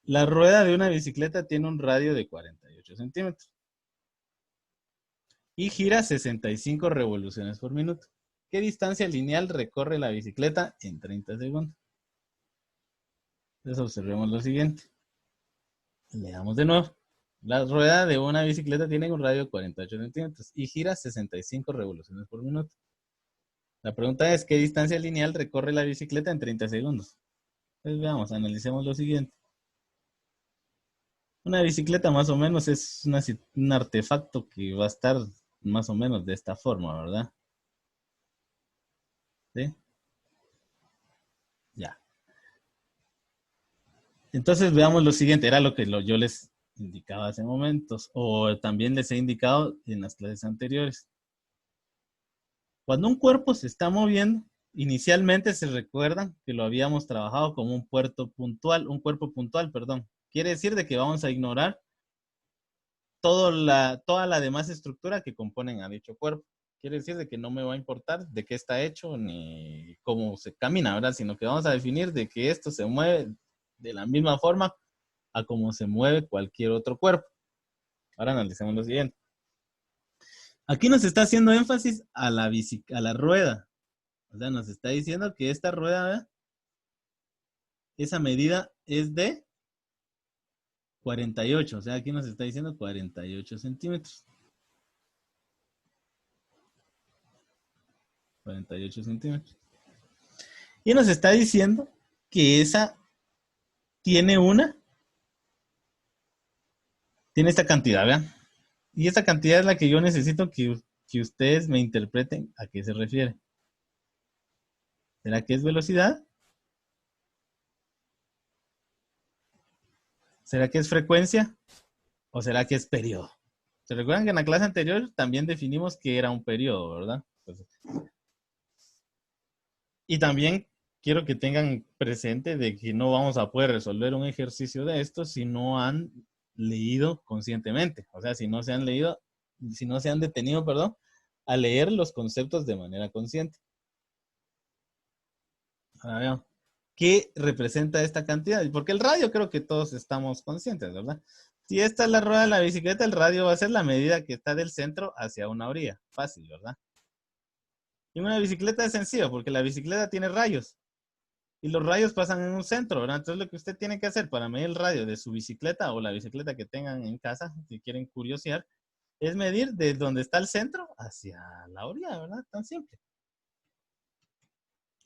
La rueda de una bicicleta tiene un radio de 48 centímetros y gira 65 revoluciones por minuto. ¿Qué distancia lineal recorre la bicicleta en 30 segundos? Entonces observemos lo siguiente. Le damos de nuevo. La rueda de una bicicleta tiene un radio de 48 centímetros y gira 65 revoluciones por minuto. La pregunta es, ¿qué distancia lineal recorre la bicicleta en 30 segundos? Entonces veamos, analicemos lo siguiente. Una bicicleta más o menos es un artefacto que va a estar más o menos de esta forma, ¿verdad? ¿Sí? Ya. Entonces veamos lo siguiente, era lo que yo les indicaba hace momentos, o también les he indicado en las clases anteriores. Cuando un cuerpo se está moviendo, inicialmente se recuerdan que lo habíamos trabajado como un cuerpo puntual, perdón. Quiere decir de que vamos a ignorar toda la demás estructura que componen a dicho cuerpo. Quiere decir de que no me va a importar de qué está hecho ni cómo se camina, ¿verdad? Sino que vamos a definir de que esto se mueve de la misma forma a cómo se mueve cualquier otro cuerpo. Ahora analicemos lo siguiente. Aquí nos está haciendo énfasis a la rueda. O sea, nos está diciendo que esta rueda, ¿verdad? Esa medida es de 48. O sea, aquí nos está diciendo 48 centímetros. 48 centímetros. Y nos está diciendo que esa tiene esta cantidad, ¿verdad? Y esta cantidad es la que yo necesito que ustedes me interpreten a qué se refiere. ¿Será que es velocidad? ¿Será que es frecuencia? ¿O será que es periodo? ¿Se recuerdan que en la clase anterior también definimos que era un periodo, verdad? Pues, y también quiero que tengan presente de que no vamos a poder resolver un ejercicio de esto si no han leído conscientemente. O sea, si no se han leído, si no se han detenido, perdón, a leer los conceptos de manera consciente. Ahora veamos, ¿qué representa esta cantidad? Porque el radio creo que todos estamos conscientes, ¿verdad? Si esta es la rueda de la bicicleta, el radio va a ser la medida que está del centro hacia una orilla. Fácil, ¿verdad? Y una bicicleta es sencillo porque la bicicleta tiene rayos. Y los rayos pasan en un centro, ¿verdad? Entonces lo que usted tiene que hacer para medir el radio de su bicicleta o la bicicleta que tengan en casa, si quieren curiosear, es medir de donde está el centro hacia la orilla, ¿verdad? Tan simple.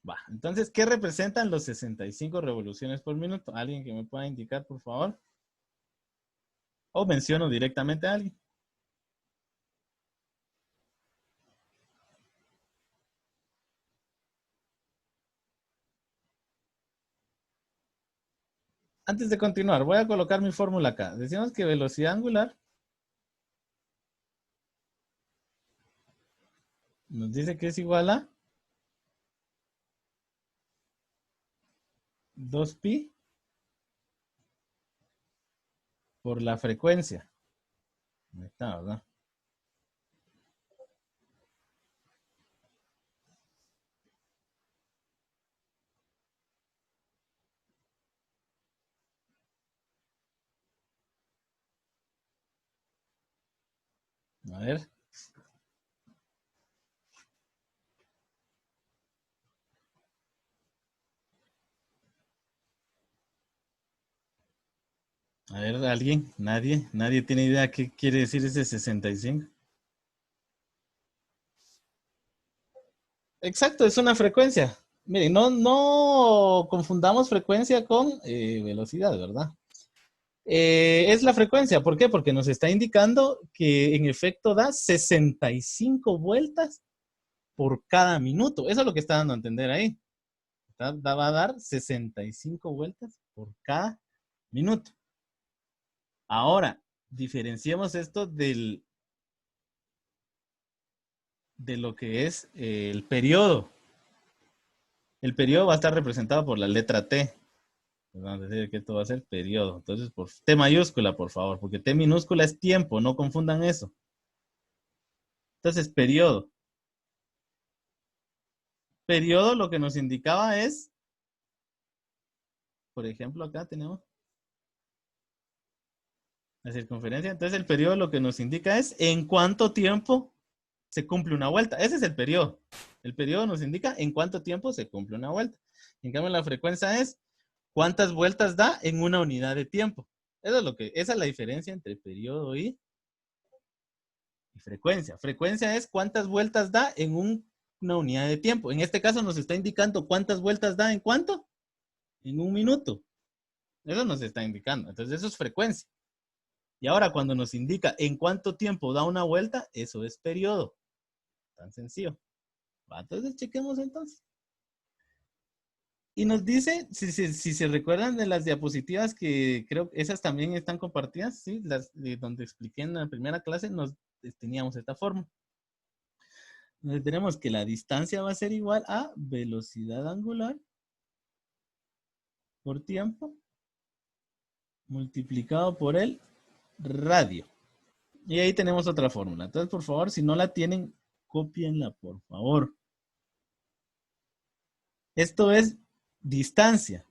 Va, entonces, ¿qué representan los 65 revoluciones por minuto? ¿Alguien que me pueda indicar, por favor? O menciono directamente a alguien. Antes de continuar, voy a colocar mi fórmula acá. Decimos que velocidad angular nos dice que es igual a 2pi por la frecuencia. Ahí está, ¿verdad? A ver. A ver, ¿alguien? ¿Nadie tiene idea qué quiere decir ese 65? Exacto, es una frecuencia. Miren, no confundamos frecuencia con velocidad, ¿verdad? Es la frecuencia, ¿por qué? Porque nos está indicando que en efecto da 65 vueltas por cada minuto. Eso es lo que está dando a entender ahí. Va a dar 65 vueltas por cada minuto. Ahora, diferenciemos esto de lo que es el periodo. El periodo va a estar representado por la letra T. Vamos a decir que esto va a ser periodo. Entonces, por T mayúscula, por favor, porque T minúscula es tiempo, no confundan eso. Entonces, periodo. Periodo lo que nos indicaba es, por ejemplo, acá tenemos La circunferencia. Entonces el periodo lo que nos indica es en cuánto tiempo se cumple una vuelta. Ese es el periodo. El periodo nos indica en cuánto tiempo se cumple una vuelta. En cambio, la frecuencia es cuántas vueltas da en una unidad de tiempo. Esa es la diferencia entre periodo y frecuencia. Frecuencia es cuántas vueltas da en una unidad de tiempo. En este caso nos está indicando cuántas vueltas da en cuánto. En un minuto. Eso nos está indicando. Entonces eso es frecuencia. Y ahora cuando nos indica en cuánto tiempo da una vuelta, eso es periodo. Tan sencillo. ¿Va? Entonces chequemos entonces. Y nos dice, si se recuerdan de las diapositivas que creo que esas también están compartidas, ¿sí? Las donde expliqué en la primera clase, teníamos esta forma. Entonces tenemos que la distancia va a ser igual a velocidad angular por tiempo multiplicado por el radio. Y ahí tenemos otra fórmula. Entonces, por favor, si no la tienen, cópienla, por favor. Esto es distancia.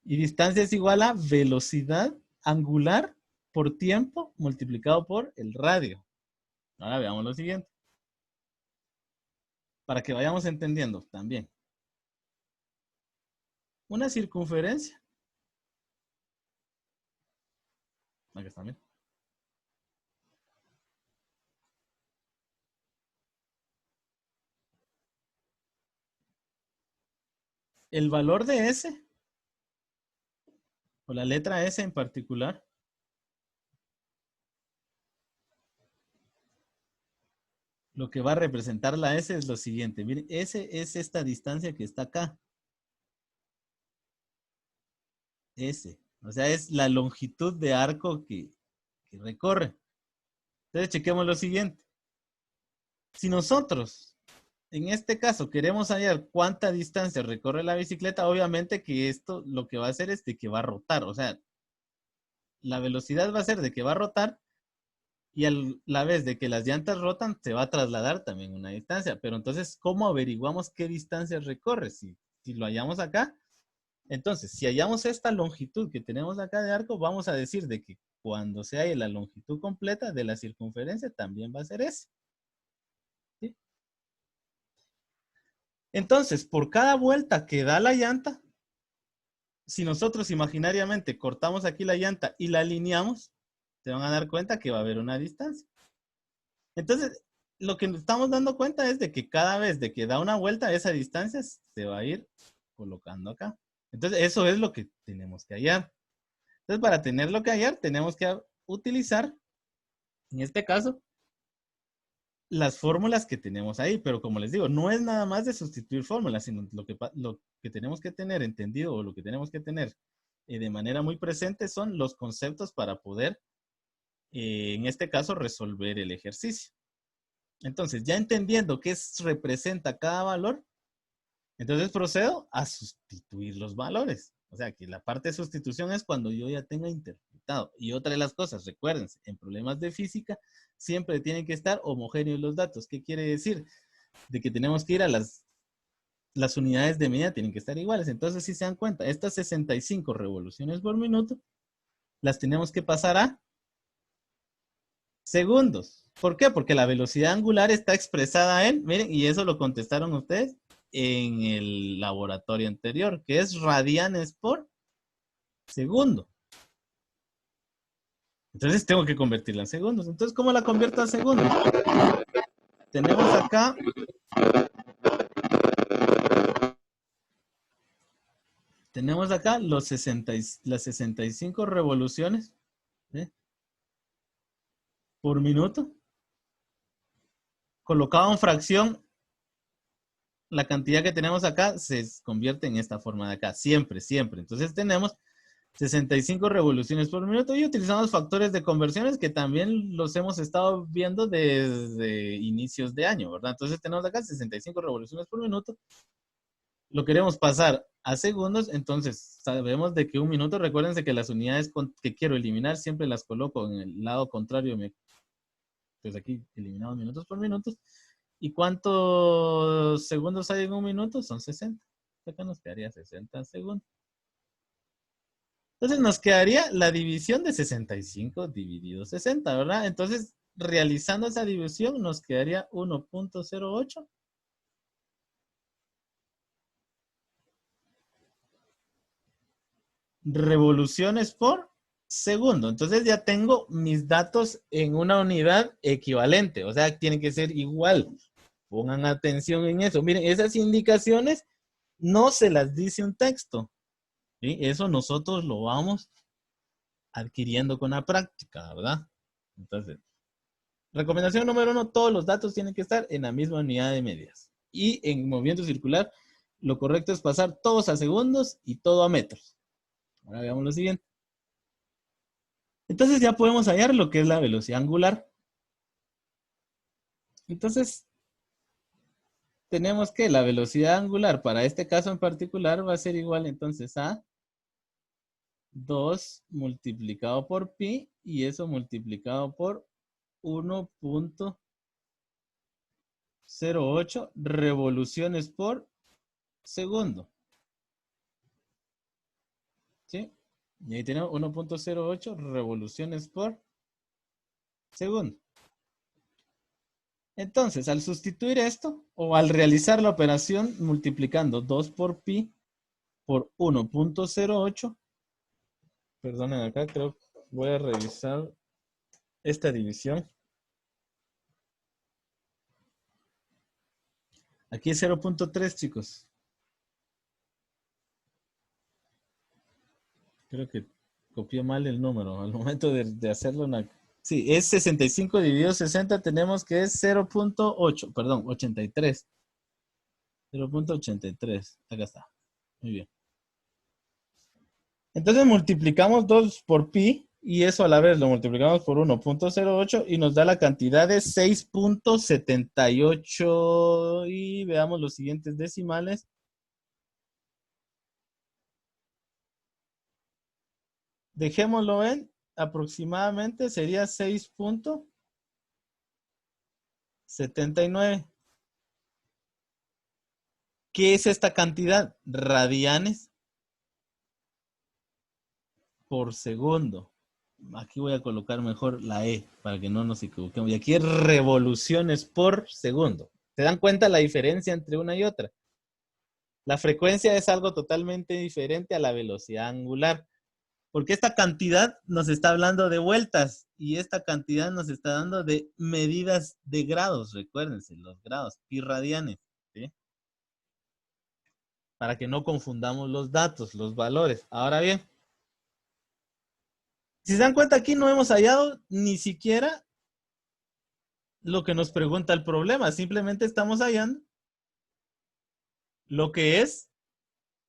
Y distancia es igual a velocidad angular por tiempo multiplicado por el radio. Ahora veamos lo siguiente. Para que vayamos entendiendo también. Una circunferencia. Aquí está bien. El valor de S, o la letra S en particular, lo que va a representar la S es lo siguiente. Miren, S es esta distancia que está acá. S. O sea, es la longitud de arco que recorre. Entonces, chequemos lo siguiente. Si nosotros, en este caso, queremos hallar cuánta distancia recorre la bicicleta, obviamente que esto lo que va a hacer es de que va a rotar. O sea, la velocidad va a ser de que va a rotar y a la vez de que las llantas rotan, se va a trasladar también una distancia. Pero entonces, ¿cómo averiguamos qué distancia recorre? Si lo hallamos acá, entonces, si hallamos esta longitud que tenemos acá de arco, vamos a decir de que cuando se halle la longitud completa de la circunferencia, también va a ser ese. ¿Sí? Entonces, por cada vuelta que da la llanta, si nosotros imaginariamente cortamos aquí la llanta y la alineamos, se van a dar cuenta que va a haber una distancia. Entonces, lo que nos estamos dando cuenta es de que cada vez de que da una vuelta, esa distancia se va a ir colocando acá. Entonces, eso es lo que tenemos que hallar. Entonces, para tenerlo que hallar, tenemos que utilizar, en este caso, las fórmulas que tenemos ahí. Pero como les digo, no es nada más de sustituir fórmulas, sino lo que tenemos que tener entendido o lo que tenemos que tener de manera muy presente son los conceptos para poder, en este caso, resolver el ejercicio. Entonces, ya entendiendo qué representa cada valor, entonces procedo a sustituir los valores. O sea, que la parte de sustitución es cuando yo ya tenga interpretado. Y otra de las cosas, recuérdense, en problemas de física siempre tienen que estar homogéneos los datos. ¿Qué quiere decir? De que tenemos que ir a las unidades de medida, tienen que estar iguales. Entonces, si se dan cuenta, estas 65 revoluciones por minuto las tenemos que pasar a segundos. ¿Por qué? Porque la velocidad angular está expresada en, miren, y eso lo contestaron ustedes en el laboratorio anterior, que es radianes por segundo. Entonces tengo que convertirla en segundos. Entonces, ¿cómo la convierto a segundos? Tenemos acá las 65 revoluciones, ¿sí?, por minuto. Colocado en fracción, la cantidad que tenemos acá se convierte en esta forma de acá. Siempre, siempre. Entonces tenemos 65 revoluciones por minuto y utilizamos factores de conversiones que también los hemos estado viendo desde inicios de año, ¿verdad? Entonces tenemos acá 65 revoluciones por minuto. Lo queremos pasar a segundos, entonces sabemos de que un minuto, recuérdense que las unidades que quiero eliminar siempre las coloco en el lado contrario. Pues aquí eliminamos minutos por minutos. ¿Y cuántos segundos hay en un minuto? Son 60. Acá nos quedaría 60 segundos. Entonces nos quedaría la división de 65 dividido 60, ¿verdad? Entonces, realizando esa división, nos quedaría 1.08 revoluciones por segundo. Entonces ya tengo mis datos en una unidad equivalente, o sea, tienen que ser igual. Pongan atención en eso. Miren, esas indicaciones no se las dice un texto. ¿Sí? Eso nosotros lo vamos adquiriendo con la práctica, ¿verdad? Entonces, recomendación número 1, todos los datos tienen que estar en la misma unidad de medidas. Y en movimiento circular, lo correcto es pasar todos a segundos y todo a metros. Ahora veamos lo siguiente. Entonces ya podemos hallar lo que es la velocidad angular. Entonces, tenemos que la velocidad angular para este caso en particular va a ser igual entonces a 2 multiplicado por pi y eso multiplicado por 1.08 revoluciones por segundo. ¿Sí? Y ahí tenemos 1.08 revoluciones por segundo. Entonces, al sustituir esto o al realizar la operación multiplicando 2 por pi por 1.08, perdonen acá, creo que voy a revisar esta división. Aquí es 0.3, chicos. Creo que copié mal el número al momento de hacerlo. Sí, es 65 dividido 60, tenemos que es 0.8, perdón, 83. 0.83, acá está. Muy bien. Entonces multiplicamos 2 por pi y eso a la vez lo multiplicamos por 1.08 y nos da la cantidad de 6.78 y veamos los siguientes decimales. Dejémoslo en aproximadamente sería 6.79. ¿Qué es esta cantidad? Radianes por segundo. Aquí voy a colocar mejor la E para que no nos equivoquemos. Y aquí es revoluciones por segundo. ¿Se dan cuenta la diferencia entre una y otra? La frecuencia es algo totalmente diferente a la velocidad angular. Porque esta cantidad nos está hablando de vueltas y esta cantidad nos está dando de medidas de grados. Recuérdense, los grados, pi radianes. ¿Sí? Para que no confundamos los datos, los valores. Ahora bien, si se dan cuenta aquí no hemos hallado ni siquiera lo que nos pregunta el problema, simplemente estamos hallando lo que es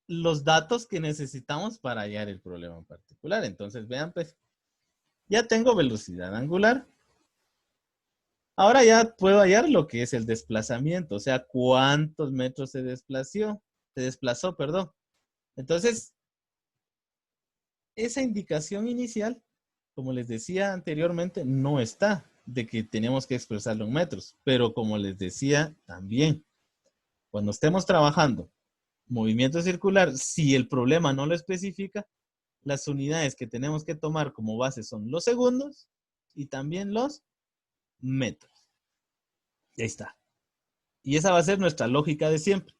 los datos que necesitamos para hallar el problema en particular. Entonces, vean, pues, ya tengo velocidad angular. Ahora ya puedo hallar lo que es el desplazamiento, o sea, cuántos metros se desplazó, perdón. Entonces, esa indicación inicial, como les decía anteriormente, no está de que tenemos que expresarlo en metros, pero como les decía también, cuando estemos trabajando movimiento circular, si el problema no lo especifica, las unidades que tenemos que tomar como base son los segundos y también los metros. Y ahí está. Y esa va a ser nuestra lógica de siempre.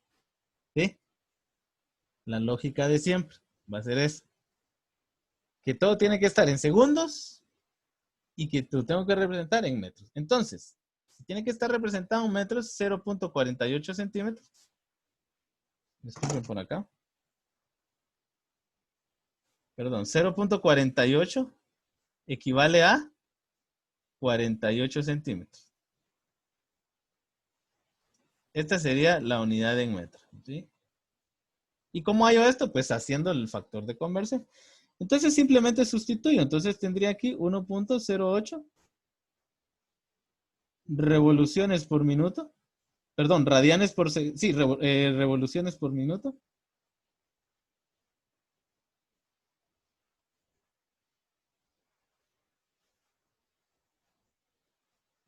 ¿Sí? La lógica de siempre va a ser eso. Que todo tiene que estar en segundos y que lo tengo que representar en metros. Entonces, si tiene que estar representado en metros, 0.48 centímetros. Disculpen por acá. Perdón, 0.48 equivale a 48 centímetros. Esta sería la unidad en metros. ¿Sí? ¿Y cómo hallo esto? Pues haciendo el factor de conversión. Entonces simplemente sustituyo. Entonces tendría aquí 1.08 revoluciones por minuto. Perdón, radianes por... Sí, revoluciones por minuto.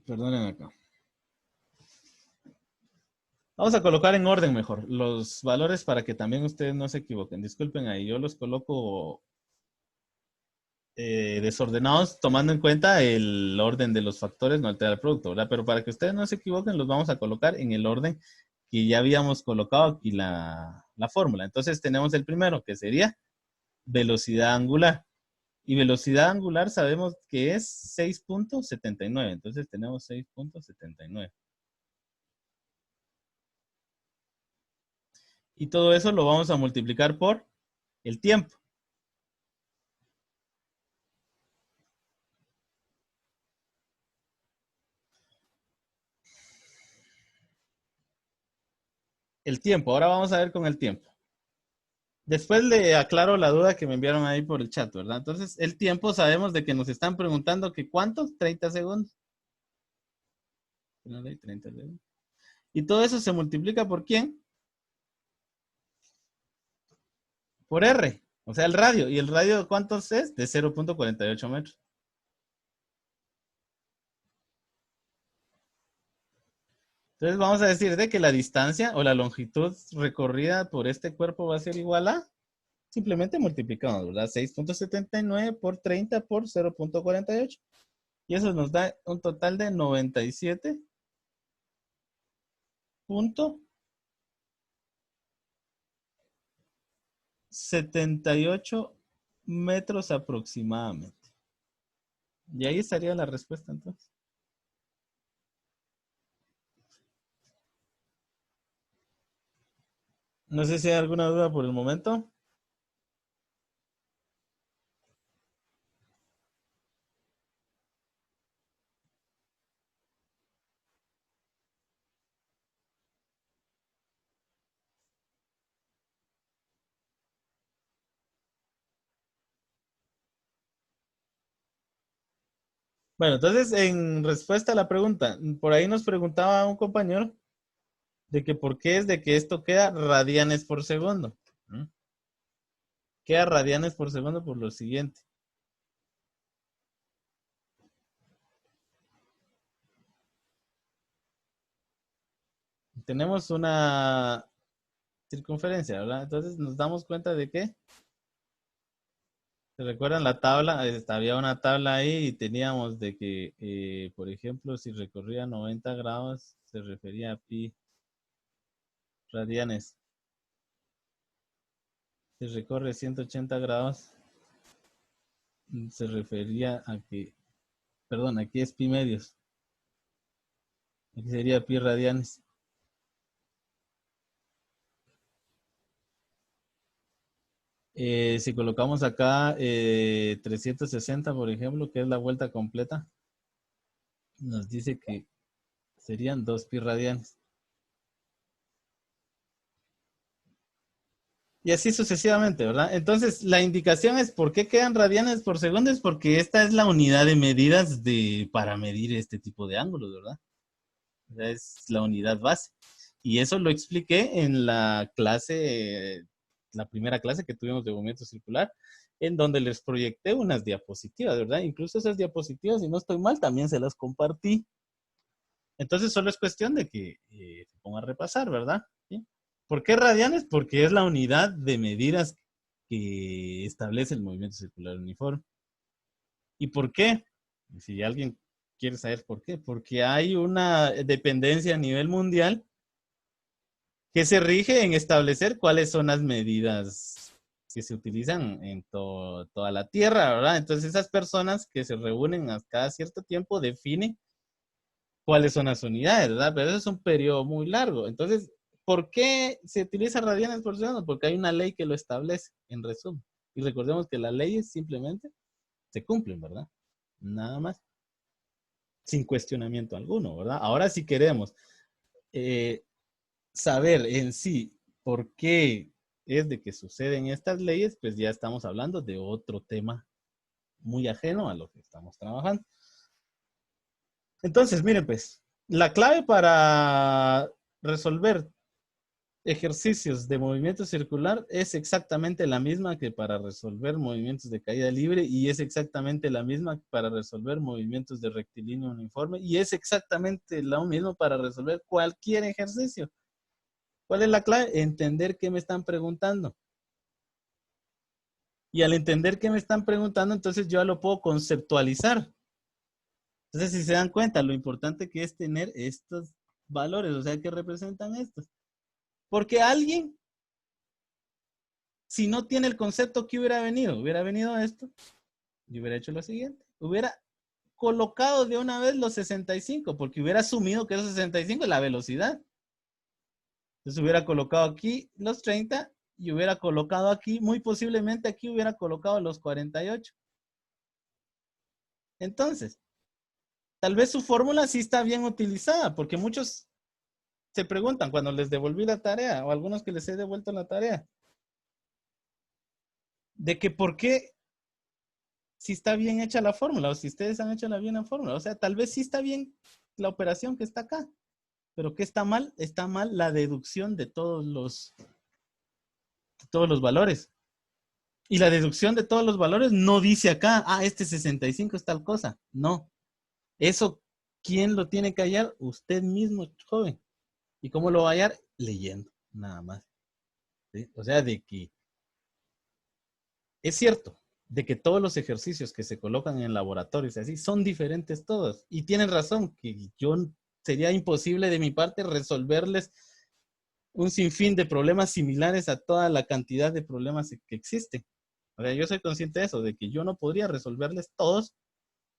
Perdonen acá. Vamos a colocar en orden mejor los valores para que también ustedes no se equivoquen. Disculpen ahí, yo los coloco desordenados tomando en cuenta el orden de los factores, no altera el producto, ¿verdad? Pero para que ustedes no se equivoquen, los vamos a colocar en el orden que ya habíamos colocado aquí la fórmula. Entonces tenemos el primero, que sería velocidad angular. Y velocidad angular sabemos que es 6.79. Entonces tenemos 6.79. Y todo eso lo vamos a multiplicar por el tiempo. El tiempo. Ahora vamos a ver con el tiempo. Después le aclaro la duda que me enviaron ahí por el chat, ¿verdad? Entonces, el tiempo sabemos de que nos están preguntando que ¿cuántos? 30 segundos. 30 segundos. Y todo eso se multiplica por ¿quién? Por R. O sea, el radio. ¿Y el radio cuántos es? De 0.48 metros. Entonces vamos a decir de que la distancia o la longitud recorrida por este cuerpo va a ser igual a, simplemente multiplicamos, ¿verdad? 6.79 por 30 por 0.48. Y eso nos da un total de 97.78 metros aproximadamente. Y ahí estaría la respuesta entonces. No sé si hay alguna duda por el momento. Bueno, entonces en respuesta a la pregunta, por ahí nos preguntaba un compañero de que por qué es de que esto queda radianes por segundo. ¿Mm? Queda radianes por segundo por lo siguiente. Tenemos una circunferencia, ¿verdad? Entonces nos damos cuenta de que, ¿se recuerdan la tabla? Había una tabla ahí y teníamos de que, por ejemplo, si recorría 90 grados, se refería a pi radianes. Si recorre 180 grados, se refería a que, perdón, aquí es pi medios. Aquí sería pi radianes. Si colocamos acá 360, por ejemplo, que es la vuelta completa, nos dice que serían 2 pi radianes. Y así sucesivamente, ¿verdad? Entonces, la indicación es por qué quedan radianes por segundo, es porque esta es la unidad de medidas para medir este tipo de ángulos, ¿verdad? O sea, es la unidad base. Y eso lo expliqué en la clase, la primera clase que tuvimos de movimiento circular, en donde les proyecté unas diapositivas, ¿verdad? Incluso esas diapositivas, si no estoy mal, también se las compartí. Entonces, solo es cuestión de que se ponga a repasar, ¿verdad? ¿Sí? ¿Por qué radianes? Porque es la unidad de medidas que establece el movimiento circular uniforme. ¿Y por qué? Si alguien quiere saber por qué, porque hay una dependencia a nivel mundial que se rige en establecer cuáles son las medidas que se utilizan en toda la Tierra, ¿verdad? Entonces esas personas que se reúnen a cada cierto tiempo definen cuáles son las unidades, ¿verdad? Pero eso es un periodo muy largo. Entonces, ¿por qué se utiliza radianes por segundo? Porque hay una ley que lo establece, en resumen. Y recordemos que las leyes simplemente se cumplen, ¿verdad? Nada más, sin cuestionamiento alguno, ¿verdad? Ahora si queremos eh, saber en sí por qué es de que suceden estas leyes, pues ya estamos hablando de otro tema muy ajeno a lo que estamos trabajando. Entonces, miren, pues, la clave para resolver ejercicios de movimiento circular es exactamente la misma que para resolver movimientos de caída libre y es exactamente la misma para resolver movimientos de rectilíneo uniforme y es exactamente lo mismo para resolver cualquier ejercicio. ¿Cuál es la clave? Entender qué me están preguntando. Y al entender qué me están preguntando, entonces yo ya lo puedo conceptualizar. Entonces, si se dan cuenta, lo importante que es tener estos valores, o sea, que representan estos. Porque alguien, si no tiene el concepto, ¿qué hubiera venido? Hubiera venido esto y hubiera hecho lo siguiente. Hubiera colocado de una vez los 65, porque hubiera asumido que esos 65 es la velocidad. Entonces hubiera colocado aquí los 30 y hubiera colocado aquí, muy posiblemente aquí hubiera colocado los 48. Entonces, tal vez su fórmula sí está bien utilizada, porque muchos se preguntan cuando les devolví la tarea, o algunos que les he devuelto la tarea, de que por qué si está bien hecha la fórmula, o si ustedes han hecho la bien la fórmula. O sea, tal vez sí está bien la operación que está acá, pero ¿qué está mal? Está mal la deducción de todos los valores. Y la deducción de todos los valores no dice acá, este 65 es tal cosa. No. Eso, ¿quién lo tiene que hallar? Usted mismo, joven. ¿Y cómo lo va a hallar? Leyendo, nada más. ¿Sí? O sea, de que es cierto, de que todos los ejercicios que se colocan en laboratorios así son diferentes todos. Y tienen razón, que yo sería imposible de mi parte resolverles un sinfín de problemas similares a toda la cantidad de problemas que existen. O sea, yo soy consciente de eso, de que yo no podría resolverles todos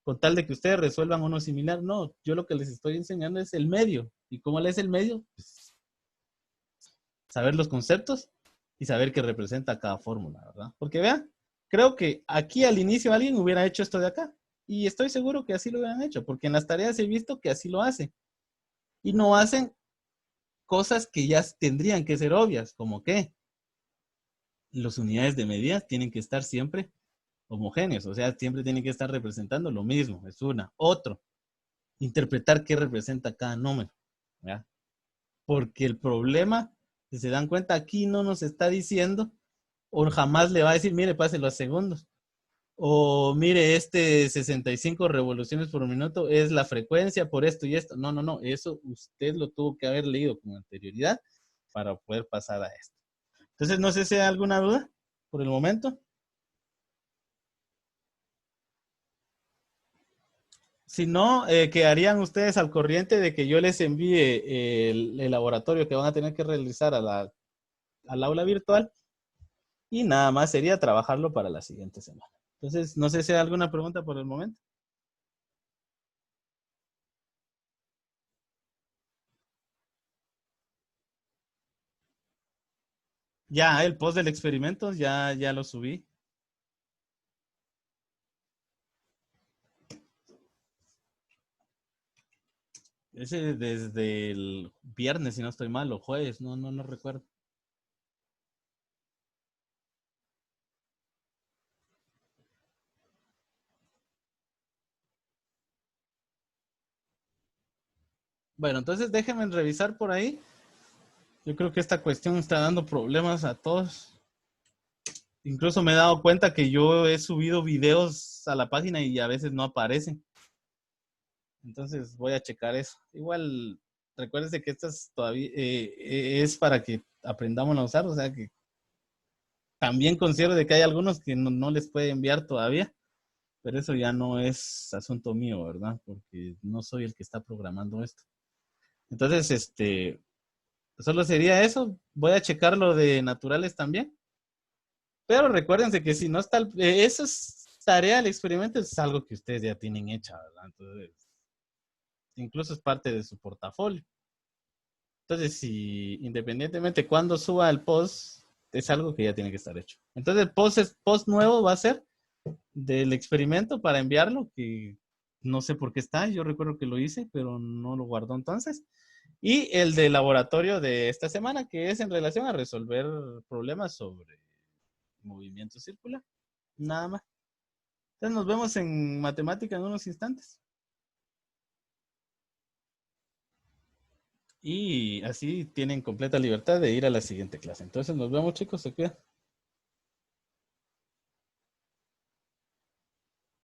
con tal de que ustedes resuelvan uno similar. No, yo lo que les estoy enseñando es el medio. ¿Y cómo es el medio? Pues, saber los conceptos y saber qué representa cada fórmula, ¿verdad? Porque vean, creo que aquí al inicio alguien hubiera hecho esto de acá. Y estoy seguro que así lo hubieran hecho, porque en las tareas he visto que así lo hacen. Y no hacen cosas que ya tendrían que ser obvias, como que las unidades de medida tienen que estar siempre homogéneos, o sea, siempre tienen que estar representando lo mismo, es una. Otro, interpretar qué representa cada número, ¿ya? Porque el problema, si se dan cuenta, aquí no nos está diciendo, o jamás le va a decir, mire, páselo a segundos, o mire, este 65 revoluciones por minuto es la frecuencia por esto y esto. No, no, no, eso usted lo tuvo que haber leído con anterioridad para poder pasar a esto. Entonces, no sé si hay alguna duda por el momento. Si no, quedarían ustedes al corriente de que yo les envíe el laboratorio que van a tener que realizar al aula virtual y nada más sería trabajarlo para la siguiente semana. Entonces, no sé si hay alguna pregunta por el momento. Ya, el post del experimento, ya lo subí. Ese desde el viernes, si no estoy mal, o jueves, no recuerdo. Bueno, entonces déjenme revisar por ahí. Yo creo que esta cuestión está dando problemas a todos. Incluso me he dado cuenta que yo he subido videos a la página y a veces no aparecen. Entonces voy a checar eso. Igual, recuérdense que estas todavía es para que aprendamos a usar, o sea que también considero de que hay algunos que no les puede enviar todavía, pero eso ya no es asunto mío, ¿verdad? Porque no soy el que está programando esto. Entonces, solo sería eso. Voy a checar lo de naturales también. Pero recuérdense que si no está, eso es tarea del experimento, es algo que ustedes ya tienen hecha, ¿verdad? Entonces, incluso es parte de su portafolio. Entonces, si independientemente cuando suba el post, es algo que ya tiene que estar hecho. Entonces, el post nuevo va a ser del experimento para enviarlo, que no sé por qué está, yo recuerdo que lo hice, pero no lo guardó entonces. Y el de laboratorio de esta semana, que es en relación a resolver problemas sobre movimiento circular. Nada más. Entonces nos vemos en matemática en unos instantes. Y así tienen completa libertad de ir a la siguiente clase. Entonces nos vemos, chicos, se cuidan.